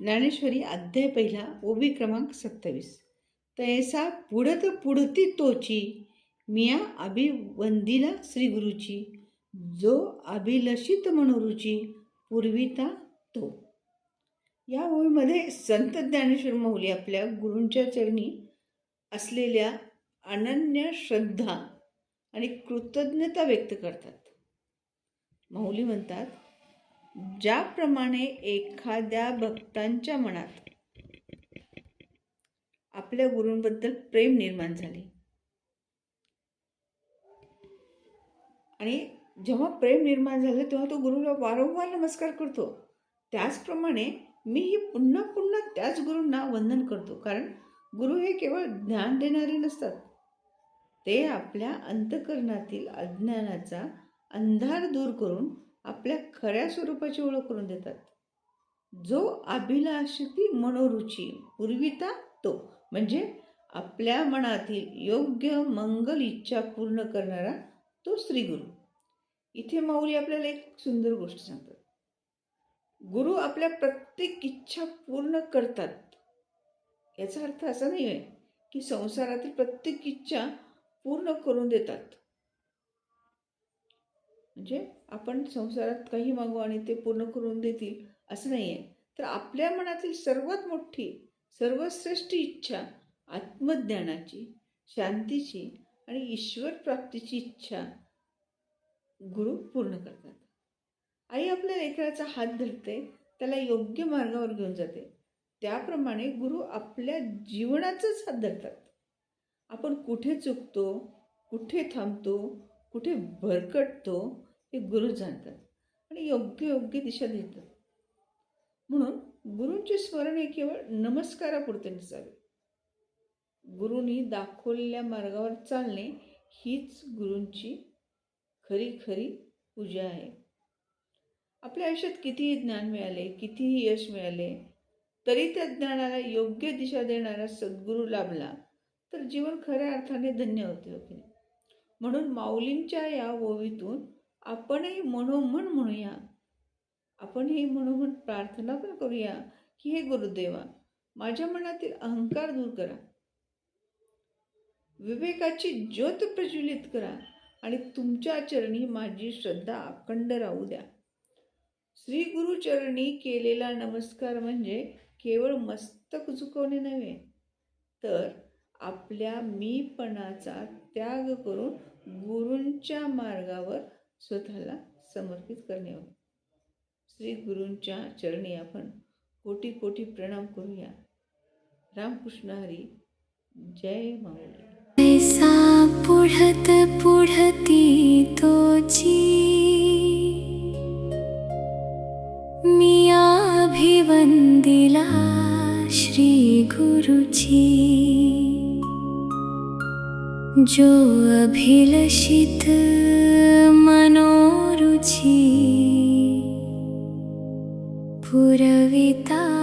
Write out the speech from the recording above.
ज्ञानेश्वरी अध्याय पहिला ओवी क्रमांक 27. तैसा पुढत पुढती तोची मिया अभिवंदिला श्रीगुरुची, जो अभिलषित मनोरुची पूर्विता तो. या ओवीमध्ये संत ज्ञानेश्वर माऊली आपल्या गुरूंच्या चरणी असलेल्या अनन्य श्रद्धा आणि कृतज्ञता व्यक्त करतात. माऊली म्हणतात, ज्याप्रमाणे एखाद्या भक्तांच्या मनात आपल्या गुरूंबद्दल प्रेम निर्माण झाले आणि जेव्हा प्रेम निर्माण झालं तेव्हा तो गुरुला वारंवार नमस्कार करतो, त्याचप्रमाणे मीही पुन्हा पुन्हा त्याच गुरूंना वंदन करतो. कारण गुरु हे केवळ ज्ञान देणारे नसतात, ते आपल्या अंतःकरणातील अज्ञानाचा अंधार दूर करून आपल्या खऱ्या स्वरूपाची ओळख करून देतात. जो अभिलाषिती मनोरुची पूर्विता तो, म्हणजे आपल्या मनातील योग्य मंगल इच्छा पूर्ण करणारा तो श्रीगुरु. इथे माऊली आपल्याला एक सुंदर गोष्ट सांगतात. गुरु आपल्या प्रत्येक इच्छा पूर्ण करतात. याचा अर्थ असा नाही आहे की संसारातील प्रत्येक इच्छा पूर्ण करून देतात. म्हणजे आपण संसारात काही मागू आणि ते पूर्ण करून देतील असं नाही आहे. तर आपल्या मनातील सर्वात मोठी सर्वश्रेष्ठ इच्छा आत्मज्ञानाची, शांतीची आणि ईश्वर प्राप्तीची इच्छा गुरु पूर्ण करतात. आई आपल्या लेकराचा हात धरते, त्याला योग्य मार्गावर घेऊन जाते. त्याप्रमाणे गुरु आपल्या जीवनाचाच हात धरतात. आपण कुठे चुकतो, कुठे थांबतो, कुठे भरकटतो हे गुरु जाणतात आणि योग्य योग्य दिशा देतात. म्हणून गुरूंचे स्मरण हे केवळ नमस्कारापुरते नसावे. गुरूंनी दाखवलेल्या मार्गावर चालणे हीच गुरूंची खरी खरी पूजा आहे. आपल्या आयुष्यात कितीही ज्ञान मिळाले, कितीही यश मिळाले, तरी त्या ज्ञानाला योग्य दिशा देणारा सद्गुरू लाभला तर जीवन खऱ्या अर्थाने धन्य होते, हो की नाही? म्हणून माऊलींच्या या ओवीतून आपणही मनोमन म्हणूया, आपणही मनोमन प्रार्थना पण करूया की हे गुरुदेवा, माझ्या मनातील अहंकार दूर करा, विवेकाची ज्योत प्रज्वलित करा आणि तुमच्या चरणी माझी श्रद्धा अखंड राहू द्या. श्री गुरुचरणी केलेला नमस्कार म्हणजे केवळ मस्तक झुकवणे नव्हे, तर आपल्या मीपणाचा त्याग करून गुरूंच्या मार्गावर स्वतःला समर्पित करणे होय. श्री गुरूंच्या चरणी आपण कोटी कोटी प्रणाम करूया. रामकृष्ण हरी. जय माऊली. ऐसा पुढत पुढती तोची मिया अभिवंदिला श्री गुरुची, जो अभिलषित मनोरुची पूरविता